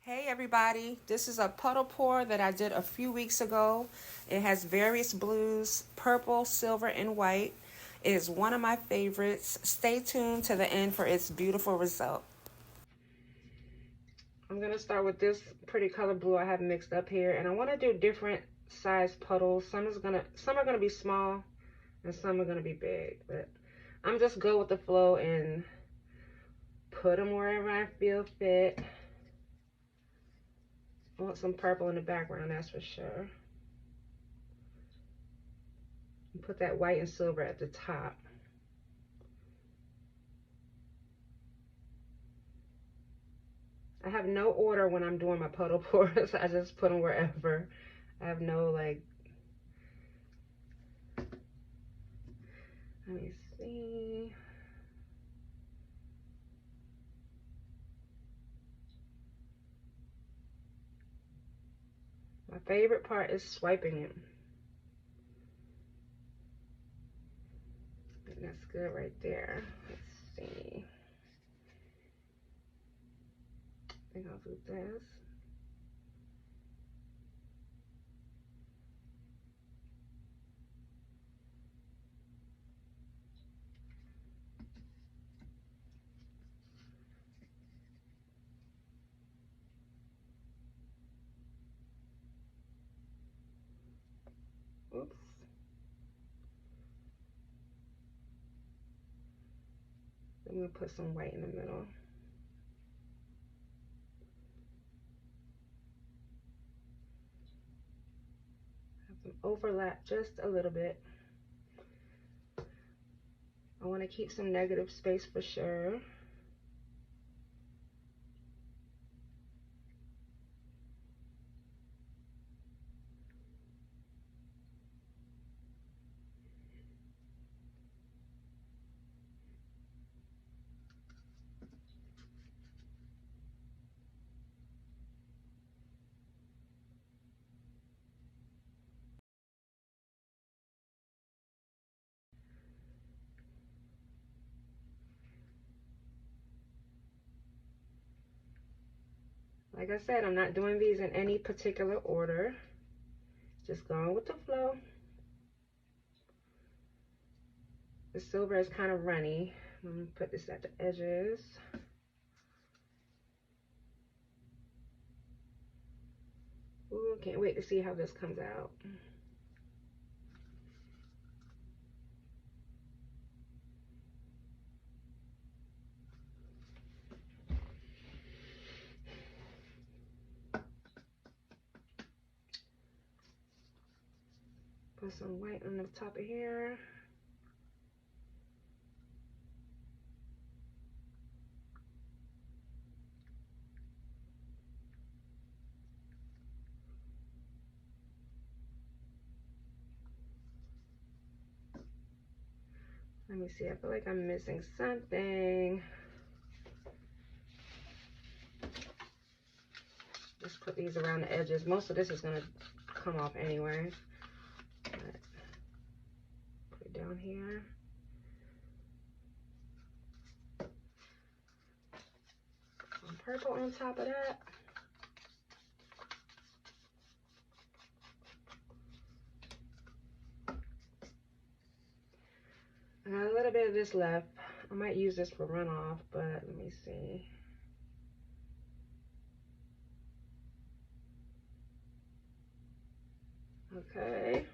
Hey everybody, this is a puddle pour that I did a few weeks ago. It has various blues, purple, silver, and white. It is one of my favorites. Stay tuned to the end for its beautiful result. I'm going to start with this pretty color blue I have mixed up here, and I want to do different size puddles. Some are gonna be small and some are gonna be big, but I'm just go with the flow and put them wherever I feel fit. I want some purple in the background, that's for sure. And put that white and silver at the top. I have no order when I'm doing my puddle pours. I just put them wherever. I have no like, let me see. My favorite part is swiping it. And that's good right there. Let's see. I think I'll do this. Oops. I'm gonna put some white in the middle. Have some overlap just a little bit. I want to keep some negative space for sure. Like I said, I'm not doing these in any particular order. Just going with the flow. The silver is kind of runny. I'm gonna put this at the edges. Ooh, can't wait to see how this comes out. Put some white on the top of here. Let me see, I feel like I'm missing something. Just put these around the edges. Most of this is gonna come off anyway. But put it down here. Some purple on top of that. I got a little bit of this left. I might use this for runoff, but let me see. Okay.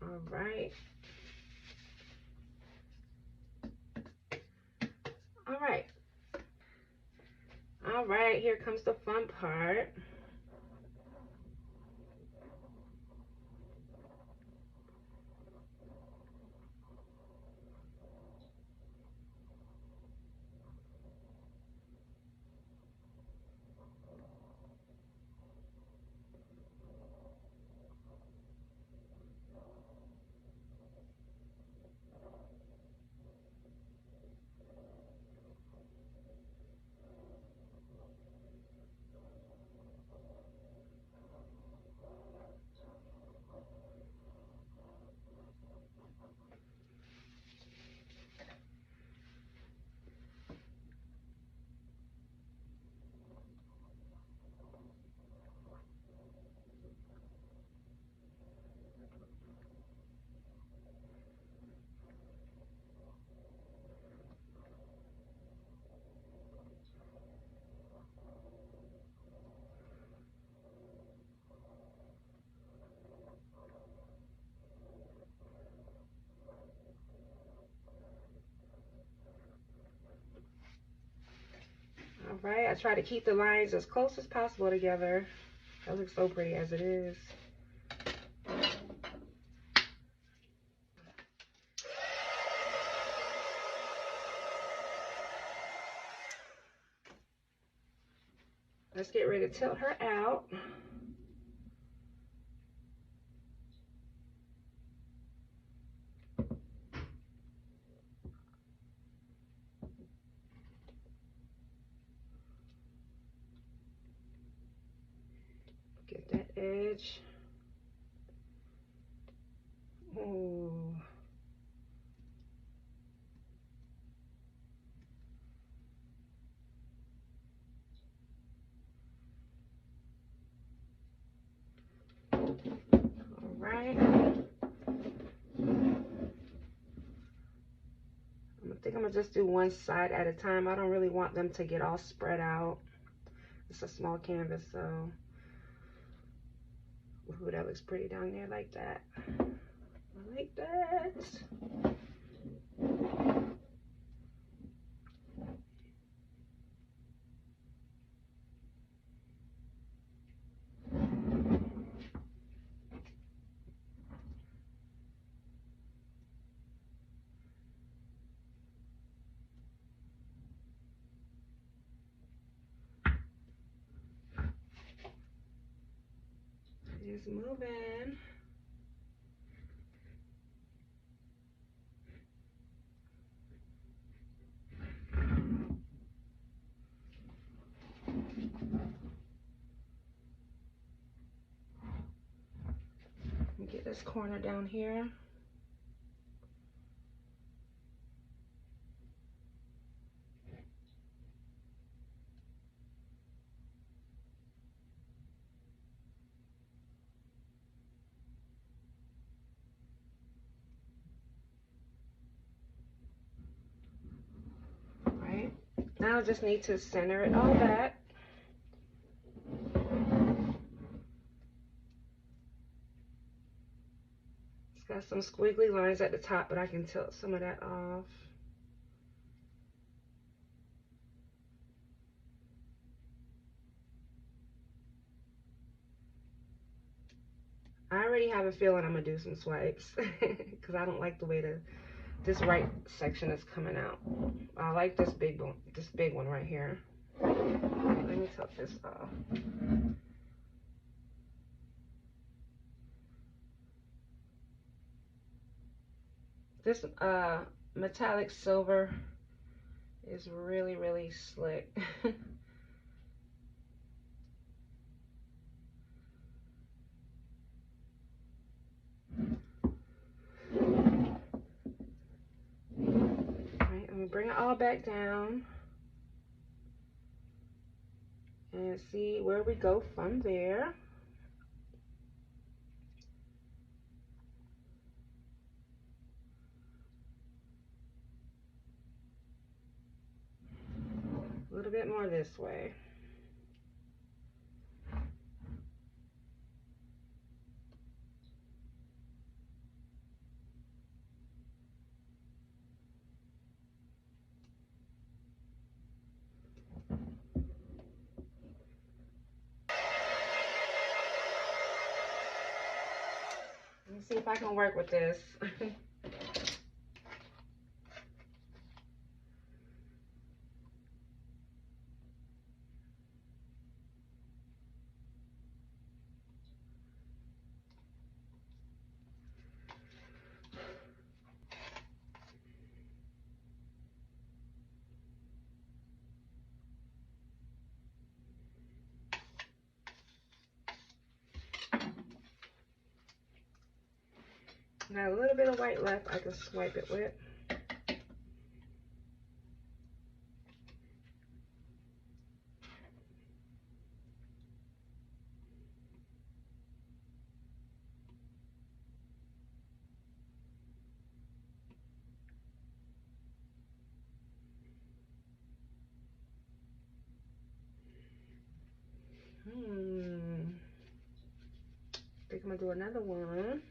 All right. All right. All right, here comes the fun part. Right, I try to keep the lines as close as possible together. That looks so pretty as it is. Let's get ready to tilt her out. Get that edge. Ooh. All right. I think I'm gonna just do one side at a time. I don't really want them to get all spread out. It's a small canvas, so ooh, that looks pretty down there like that. I like that. Just moving. Get this corner down here. All right. Now I just need to center it all back. It's got some squiggly lines at the top, but I can tilt some of that off. I already have a feeling I'm gonna do some swipes because I don't like the way this right section is coming out. I like this big one right here. Let me tilt this off. This metallic silver is really, really slick. Alright, I'm gonna bring it all back down and see where we go from there. A little bit more this way. Let's see if I can work with this. Got a little bit of white left I can swipe it with. I think I'm gonna do another one.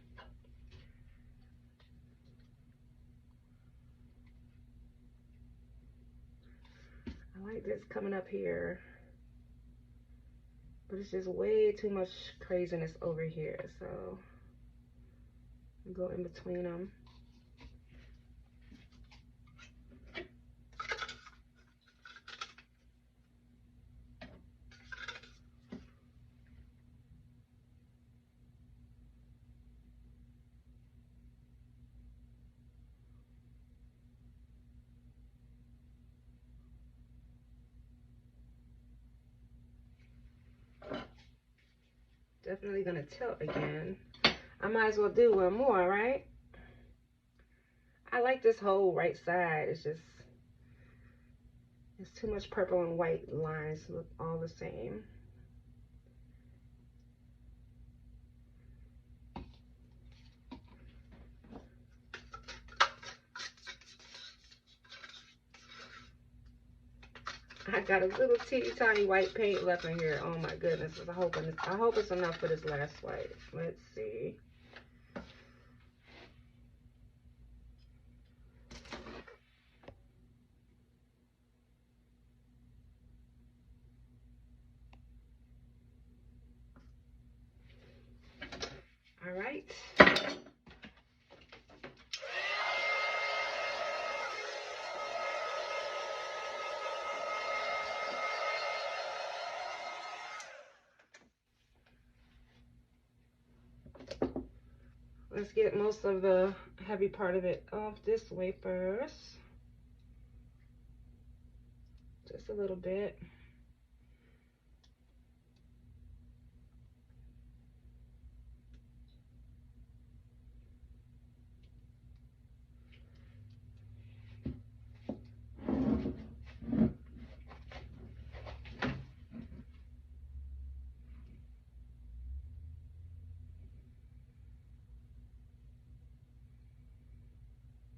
I like it's coming up here. But it's just way too much craziness over here. So go in between them. Definitely gonna tilt again. I might as well do one more, right? I like this whole right side. It's just, it's too much purple and white lines look all the same. I got a little teeny tiny white paint left in here. Oh my goodness. I hope it's enough for this last white. Let's see. All right. Let's get most of the heavy part of it off this way first. Just a little bit.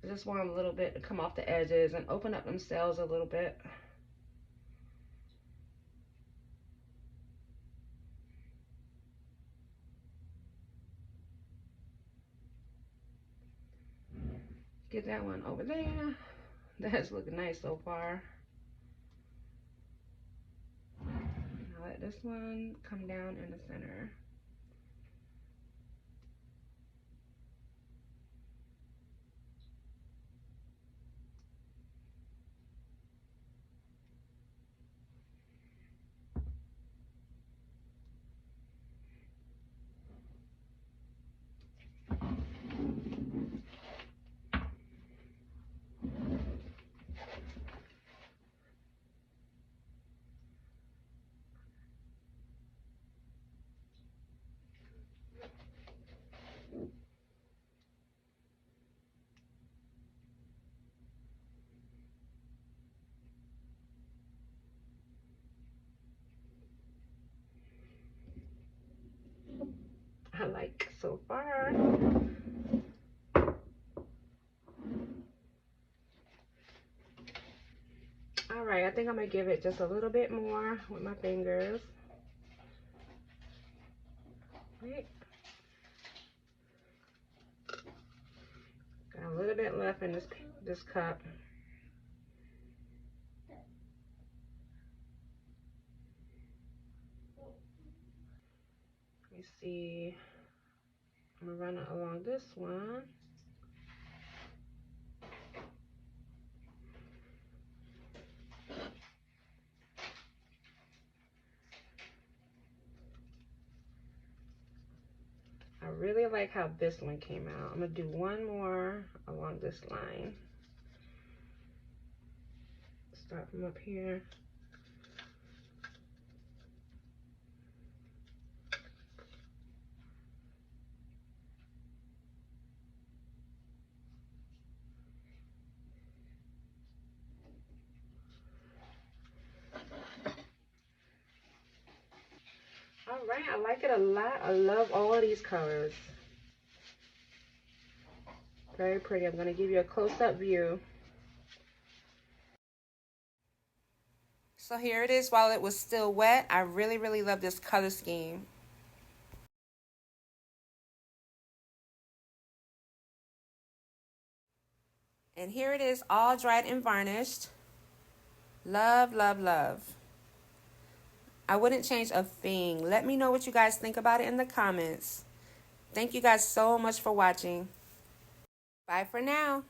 I just want a little bit to come off the edges and open up them cells a little bit. Get that one over there. That's looking nice so far. Now let this one come down in the center. I like so far. All right, I think I'm gonna give it just a little bit more with my fingers. Right. Got a little bit left in this cup. Let me see. I'm gonna run it along this one. I really like how this one came out. I'm gonna do one more along this line. Start from up here. All right, I like it a lot. I love all of these colors. Very pretty. I'm gonna give you a close-up view. So here it is while it was still wet. I really, really love this color scheme. And here it is all dried and varnished. Love, love, love. I wouldn't change a thing. Let me know what you guys think about it in the comments. Thank you guys so much for watching. Bye for now.